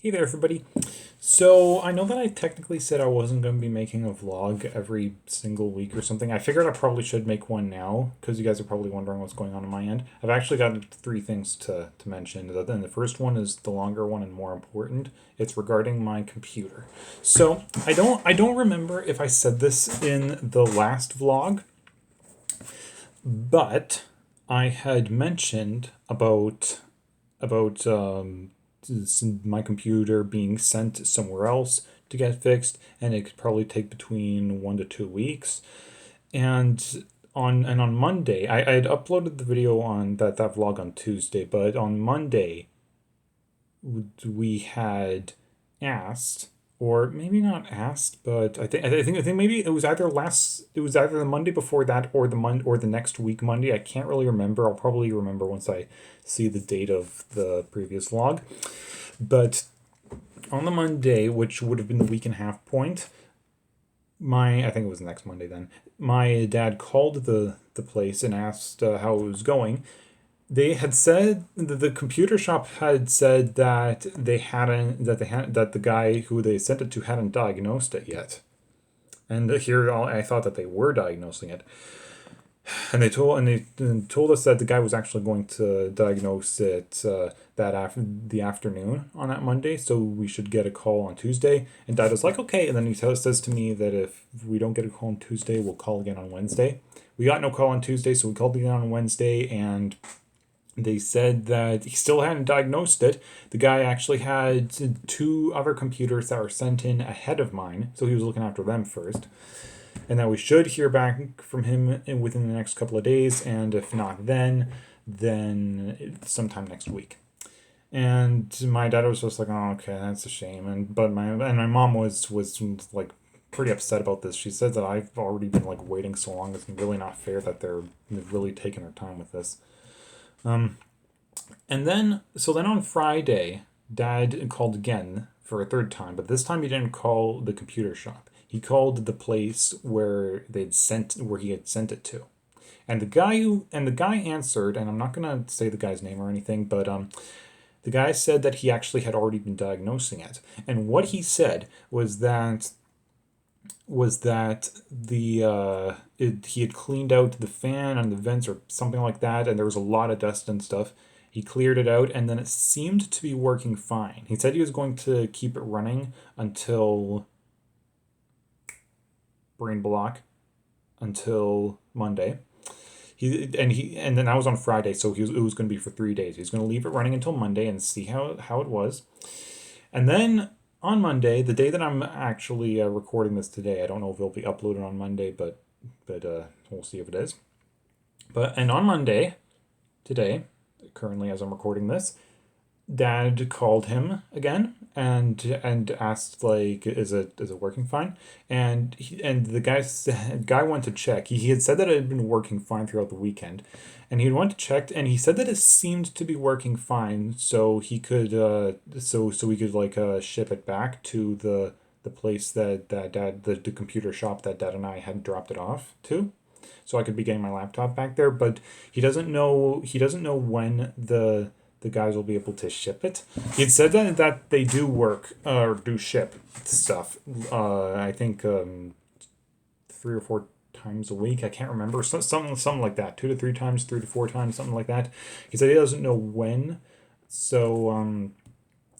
Hey there, everybody. So, I know that I technically said I wasn't going to be making a vlog every single week or something. I figured I probably should make one now, because you guys are probably wondering what's going on my end. I've actually got three things to mention. Then the first one is the longer one and more important. It's regarding my computer. So, I don't remember if I said this in the last vlog, but I had mentioned about my computer being sent somewhere else to get fixed, and it could probably take between 1 to 2 weeks. And on Monday, I had uploaded the video on that vlog on Tuesday, but on Monday we had asked, or maybe not asked, but I think maybe it was either the Monday before that or the next week Monday. I can't really remember. I'll probably remember once I see the date of the previous vlog. But on the Monday, which would have been the week and a half point, I think it was the next Monday then. My dad called the place and asked how it was going. They had said the computer shop had said that the guy who they sent it to hadn't diagnosed it yet. And here I thought that they were diagnosing it. And they told us that the guy was actually going to diagnose it the afternoon on that Monday, so we should get a call on Tuesday. And Dad was like, okay. And then he says to me that if we don't get a call on Tuesday, we'll call again on Wednesday. We got no call on Tuesday, so we called again on Wednesday, and they said that he still hadn't diagnosed it. The guy actually had two other computers that were sent in ahead of mine, so he was looking after them first, and that we should hear back from him within the next couple of days, and if not then sometime next week. And my dad was just like, oh, okay, that's a shame. But my mom was like pretty upset about this. She said that I've already been like waiting so long. It's really not fair that they're really taking their time with this. And then on Friday, Dad called again for a third time, but this time he didn't call the computer shop. He called the place where he had sent it to. And the guy answered, and I'm not gonna say the guy's name or anything, but the guy said that he actually had already been diagnosing it. And what he said was that he had cleaned out the fan and the vents or something like that, and there was a lot of dust and stuff. He cleared it out, and then it seemed to be working fine. He said he was going to keep it running until brain block until Monday. And then that was on Friday, so it was going to be for 3 days. He was going to leave it running until Monday and see how it was. And then on Monday, the day that I'm actually recording this today, I don't know if it'll be uploaded on Monday, but we'll see if it is. And on Monday, today, currently as I'm recording this, Dad called him again and asked, like, is it working fine? And the guy went to check. He had said that it had been working fine throughout the weekend, and he went to check, and he said that it seemed to be working fine, so he could we could ship it back to the place that Dad, the computer shop that Dad and I had dropped it off to, so I could be getting my laptop back there. But he doesn't know when the guys will be able to ship it. He had said that they do work or do ship stuff. I think 3 or 4 times a week. I can't remember. Something like that. 2 to 3 times, 3 to 4 times, something like that. He said he doesn't know when, so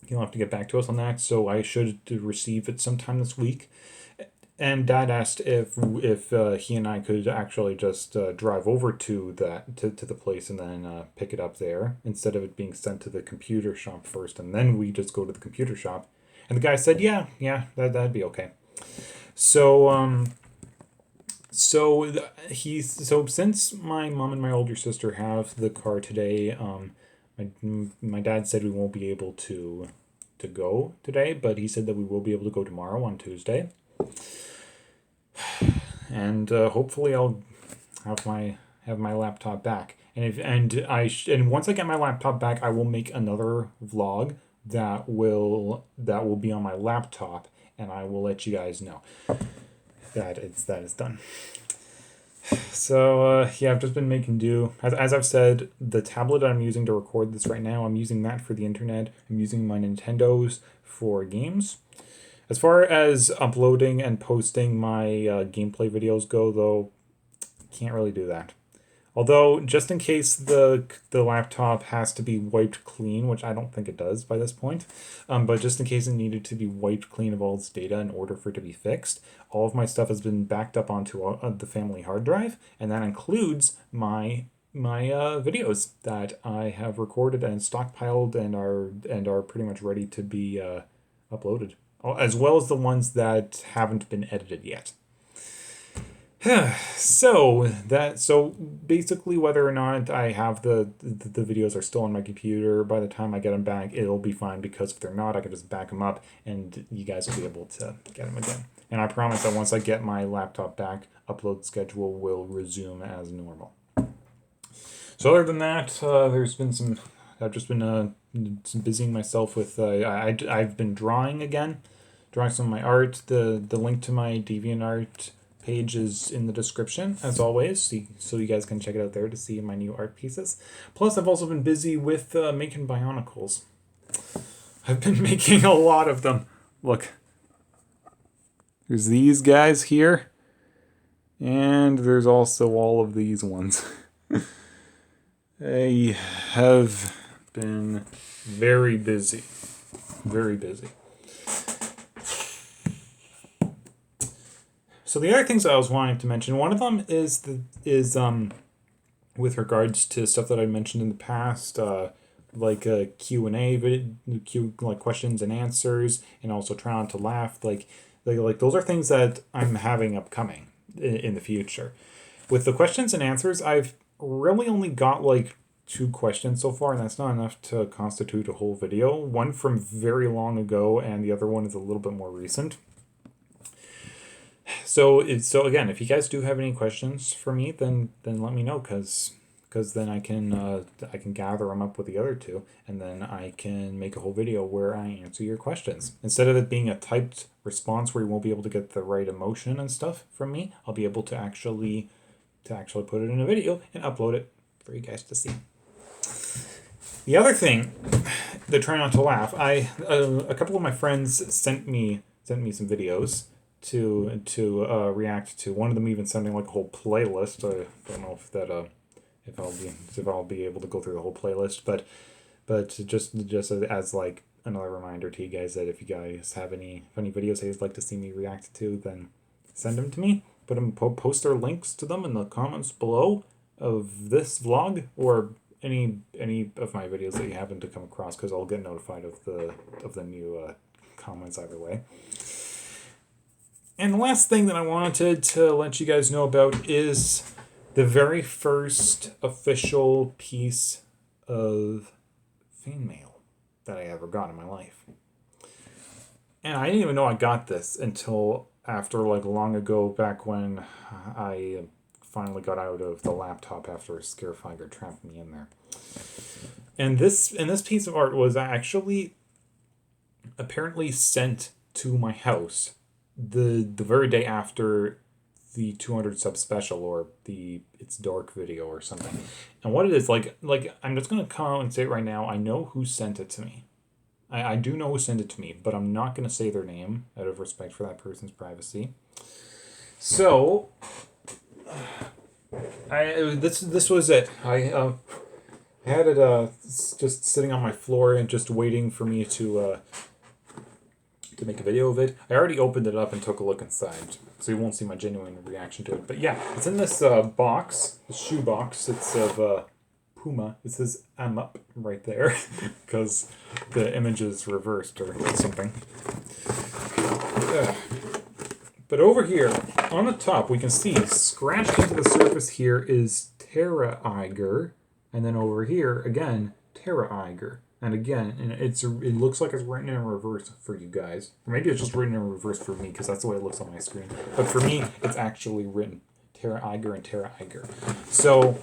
he'll have to get back to us on that. So I should receive it sometime this week. And Dad asked if he and I could actually just drive over to the place and then pick it up there, instead of it being sent to the computer shop first, and then we just go to the computer shop. And the guy said, yeah, that'd be okay. So since my mom and my older sister have the car today, my dad said we won't be able to go today, but he said that we will be able to go tomorrow on Tuesday. And hopefully I'll have my laptop back. And once I get my laptop back, I will make another vlog that will be on my laptop, and I will let you guys know that is done. So, yeah, I've just been making do. As I've said, the tablet I'm using to record this right now, I'm using that for the internet. I'm using my Nintendos for games. As far as uploading and posting my gameplay videos go, though, can't really do that. Although, just in case the laptop has to be wiped clean, which I don't think it does by this point, but just in case it needed to be wiped clean of all its data in order for it to be fixed, all of my stuff has been backed up onto the family hard drive, and that includes my videos that I have recorded and stockpiled and are pretty much ready to be uploaded, as well as the ones that haven't been edited yet. So basically, whether or not I have the videos are still on my computer by the time I get them back, it'll be fine, because if they're not, I can just back them up and you guys will be able to get them again. And I promise that once I get my laptop back, upload schedule will resume as normal. So other than that, there's been some. I've just been some busying myself with. I've been drawing again, drawing some of my art. The link to my DeviantArt page is in the description, as always, so you guys can check it out there to see my new art pieces. Plus, I've also been busy with making Bionicles. I've been making a lot of them. Look. There's these guys here. And there's also all of these ones. I have been very busy. Very busy. So the other things I was wanting to mention, one of them is with regards to stuff that I mentioned in the past, like a Q&A video, like questions and answers, and also try not to laugh. Like those are things that I'm having upcoming in the future. With the questions and answers, I've really only got like 2 questions so far, and that's not enough to constitute a whole video. One from very long ago, and the other one is a little bit more recent. So again, if you guys do have any questions for me, then let me know, because then I can gather them up with the other 2, and then I can make a whole video where I answer your questions. Instead of it being a typed response where you won't be able to get the right emotion and stuff from me, I'll be able to actually put it in a video and upload it for you guys to see. The other thing, the try not to laugh, a couple of my friends sent me some videos to react to. One of them even sending like a whole playlist. I don't know if I'll be able to go through the whole playlist, but just as like another reminder to you guys that if you guys have any funny videos that you'd like to see me react to, then send them to me. Post their links to them in the comments below of this vlog, or any of my videos that you happen to come across, because I'll get notified of the new comments either way. And the last thing that I wanted to let you guys know about is the very first official piece of fan mail that I ever got in my life. And I didn't even know I got this until after, like, long ago, back when I finally got out of the laptop after a scarefiger trapped me in there. And this piece of art was actually apparently sent to my house the very day after the 200 sub special, or the It's Dark video or something. And what it is, like I'm just going to come out and say it right now, I know who sent it to me. I do know who sent it to me, but I'm not going to say their name out of respect for that person's privacy. So, this was it. I had it just sitting on my floor and just waiting for me to make a video of it. I already opened it up and took a look inside, so you won't see my genuine reaction to it. But yeah, it's in this box, the shoe box. It's of Puma. It says "I'm up" right there because the image is reversed or something. But over here on the top, we can see scratched into the surface here is Terra Iger, and then over here again Terra Iger. And again, it looks like it's written in reverse for you guys. Or maybe it's just written in reverse for me, because that's the way it looks on my screen. But for me, it's actually written Terra Iger and Terra Iger. So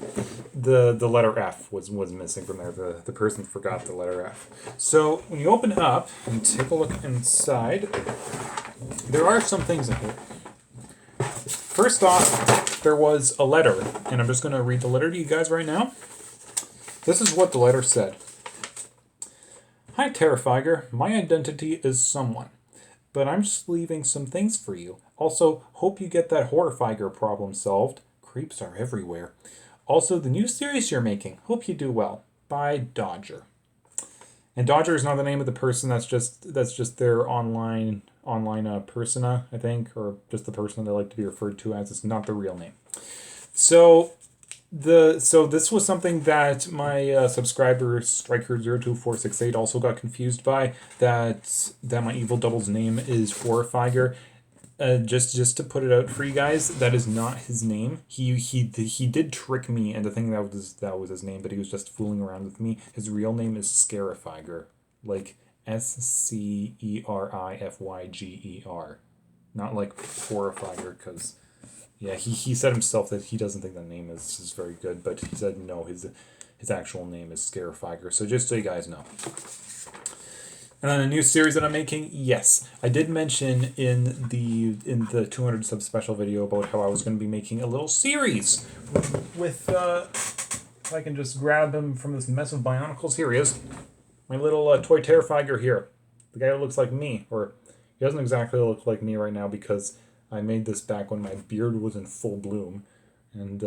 the letter F was missing from there. The person forgot the letter F. So when you open it up and take a look inside, there are some things in here. First off, there was a letter, and I'm just going to read the letter to you guys right now. This is what the letter said. Hi, Terrifier. My identity is someone, but I'm just leaving some things for you. Also, hope you get that Horrifier problem solved. Creeps are everywhere. Also, the new series you're making. Hope you do well. Bye, Dodger. And Dodger is not the name of the person. That's just their online persona, I think, or just the person they like to be referred to as. It's not the real name. So this was something that my subscriber Striker02468 also got confused by. That my evil double's name is Horrifier. Just to put it out for you guys, that is not his name. He did trick me into thinking that was his name, but he was just fooling around with me. His real name is Scarifiger, like Scerifyger, not like Horrifier, because yeah, he said himself that he doesn't think the name is very good, but he said no, his actual name is Scarifiger. So just so you guys know. And on a new series that I'm making, yes, I did mention in the 200 sub special video about how I was going to be making a little series with if I can just grab him from this mess of Bionicles. Here he is, my little toy Terrifier here, the guy who looks like me, or he doesn't exactly look like me right now because I made this back when my beard was in full bloom, and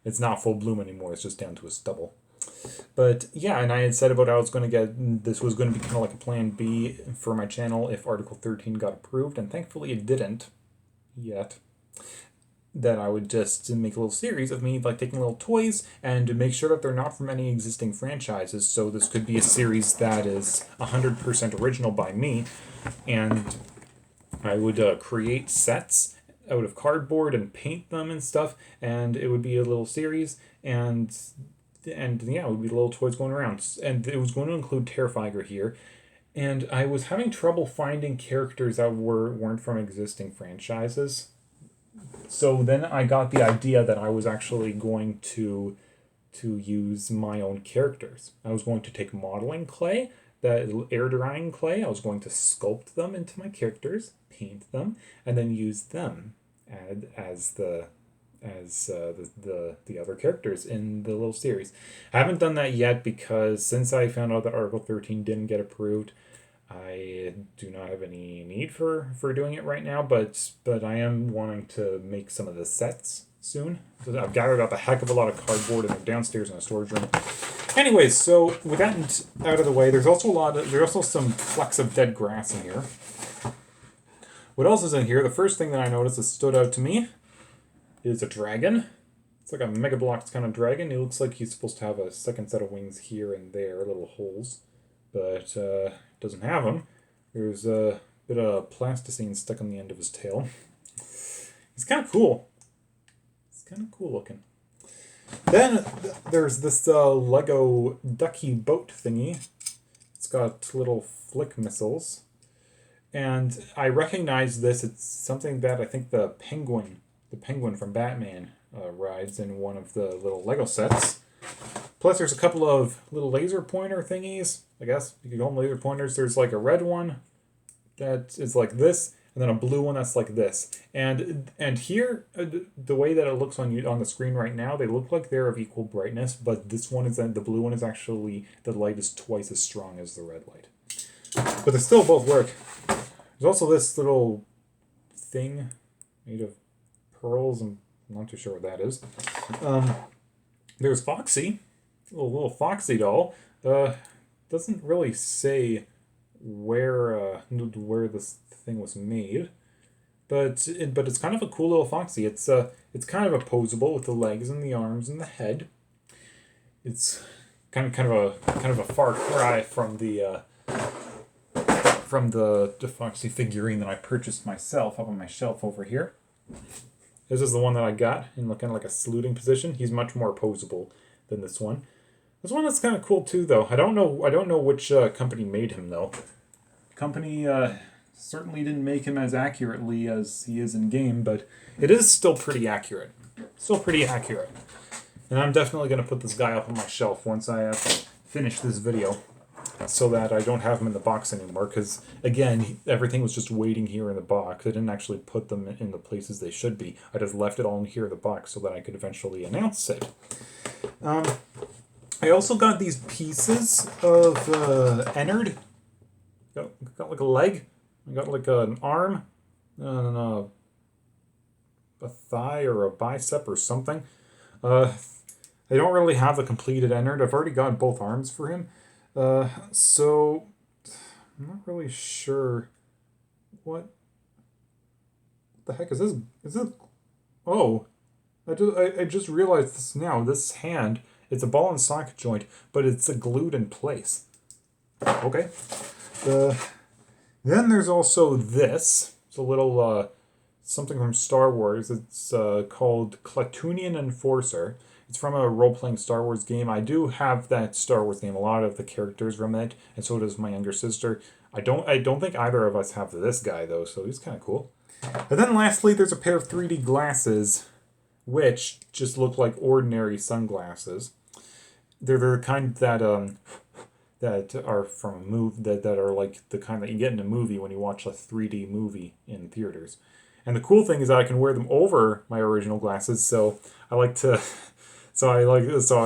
it's not full bloom anymore. It's just down to a stubble. But yeah, and I had said about how I was going to get, this was going to be kind of like a plan B for my channel if Article 13 got approved, and thankfully it didn't yet. That I would just make a little series of me like taking little toys and make sure that they're not from any existing franchises. So this could be a series that is 100% original by me, and I would create sets out of cardboard and paint them and stuff, and it would be a little series, and yeah, it would be little toys going around. And it was going to include Terrifier here. And I was having trouble finding characters that weren't from existing franchises. So then I got the idea that I was actually going to use my own characters. I was going to take modeling clay, that air drying clay. I was going to sculpt them into my characters, paint them, and then use them as the other characters in the little series. I haven't done that yet because since I found out that Article 13 didn't get approved, I do not have any need for doing it right now, but I am wanting to make some of the sets soon. So I've gathered up a heck of a lot of cardboard and they're downstairs in a storage room. Anyways, so with that out of the way, there's also some flecks of dead grass in here. What else is in here? The first thing that I noticed that stood out to me is a dragon. It's like a Mega Bloks kind of dragon. He looks like he's supposed to have a second set of wings here and there, little holes, but doesn't have them. There's a bit of plasticine stuck on the end of his tail. He's kind of cool. It's kind of cool looking. Then there's this Lego ducky boat thingy. It's got little flick missiles, and I recognize this. It's something that I think the penguin from Batman rides in one of the little Lego sets. Plus there's a couple of little laser pointer thingies. I guess you could call them laser pointers. There's like a red one that is like this, and then a blue one that's like this. And here, the way that it looks on the screen right now, they look like they're of equal brightness, but this one the blue one is actually, the light is twice as strong as the red light. But they still both work. There's also this little thing made of pearls, and I'm not too sure what that is. There's Foxy, a little Foxy doll. Doesn't really say where this thing was made, but it's kind of a cool little Foxy. It's kind of opposable with the legs and the arms and the head. It's kind of a far cry from the Foxy figurine that I purchased myself up on my shelf over here. This is the one that I got in kind of like a saluting position. He's much more opposable than this one. This one is kind of cool too, though. I don't know which company made him though. Company certainly didn't make him as accurately as he is in game, but it is still pretty accurate. And I'm definitely going to put this guy up on my shelf once I finish this video. so that I don't have them in the box anymore. Because again, everything was just waiting here in the box. I didn't actually put them in the places they should be. I just left it all in here in the box so that I could eventually announce it. I also got these pieces of Ennard. Got like a leg. I got like an arm, and a thigh or a bicep or something. I don't really have a completed Ennard. I've already got both arms for him. So I'm not really sure what the heck is this? Is it? Oh, I just realized this now. This hand, it's a ball and socket joint, but it's glued in place. Okay. Then there's also this. It's a little something from Star Wars. It's called Klatooinian Enforcer. It's from a role-playing Star Wars game. I do have that Star Wars game, a lot of the characters from it, and so does my younger sister. I don't think either of us have this guy though, so he's kind of cool. And then lastly, there's a pair of 3D glasses, which just look like ordinary sunglasses. They're the kind that are from a movie that are like the kind that you get in a movie when you watch a 3D movie in theaters. And the cool thing is that I can wear them over my original glasses, so I like to so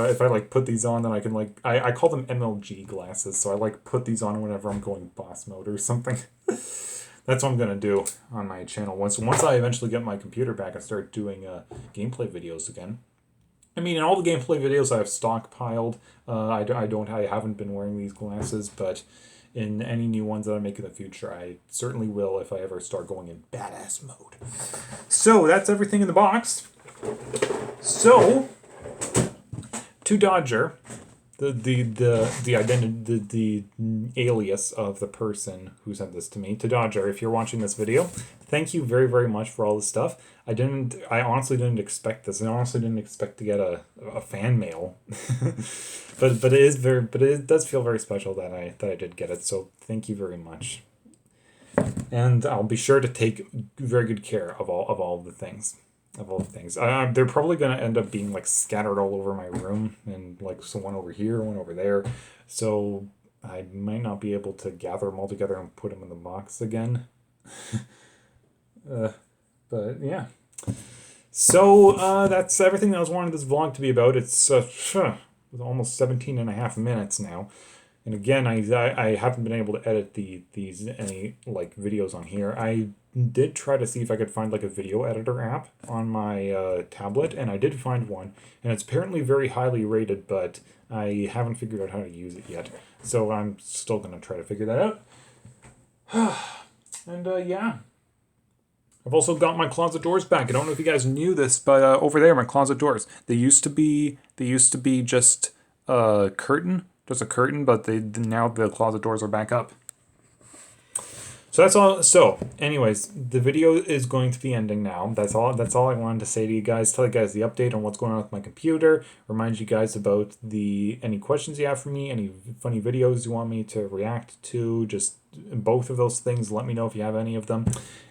if I like put these on, then I can like I call them MLG glasses, so I like put these on whenever I'm going boss mode or something. That's what I'm gonna do on my channel once I eventually get my computer back and start doing gameplay videos again. I mean, in all the gameplay videos I've stockpiled, I haven't been wearing these glasses, but in any new ones that I make in the future, I certainly will if I ever start going in badass mode. So that's everything in the box. So to Dodger, the identity, the alias of the person who sent this to me, to Dodger, if you're watching this video, thank you very, very much for all this stuff. I honestly didn't expect this. I honestly didn't expect to get a fan mail. but it does feel very special that I did get it. So thank you very much. And I'll be sure to take very good care of all the things. They're probably going to end up being like scattered all over my room, and like so one over here, one over there. So I might not be able to gather them all together and put them in the box again. But yeah. So that's everything that I was wanting this vlog to be about. It's almost 17 and a half minutes now. And again, I haven't been able to edit these any like videos on here. I did try to see if I could find like a video editor app on my tablet, and I did find one, and it's apparently very highly rated, but I haven't figured out how to use it yet. So I'm still gonna try to figure that out. And yeah. I've also got my closet doors back. I don't know if you guys knew this, but over there, my closet doors. They used to be just a curtain, but now the closet doors are back up. So that's all. So, anyways, the video is going to be ending now. That's all I wanted to say to you guys. Tell you guys the update on what's going on with my computer. Remind you guys about any questions you have for me, any funny videos you want me to react to. Just both of those things. Let me know if you have any of them.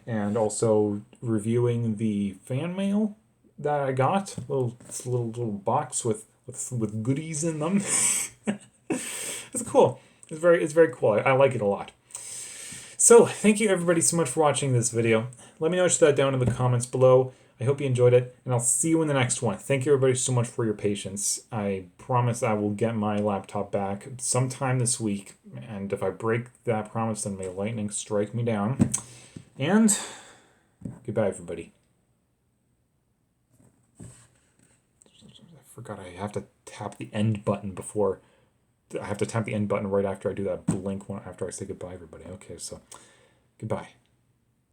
And also reviewing the fan mail that I got. Little box with goodies in them. It's cool. It's very cool. I like it a lot. So, thank you everybody so much for watching this video. Let me know what you thought down in the comments below. I hope you enjoyed it, and I'll see you in the next one. Thank you everybody so much for your patience. I promise I will get my laptop back sometime this week, and if I break that promise, then may lightning strike me down. And goodbye, everybody. I forgot I have to tap the end button before... I have to tap the end button right after I do that blink one after I say goodbye, everybody. Okay, so goodbye.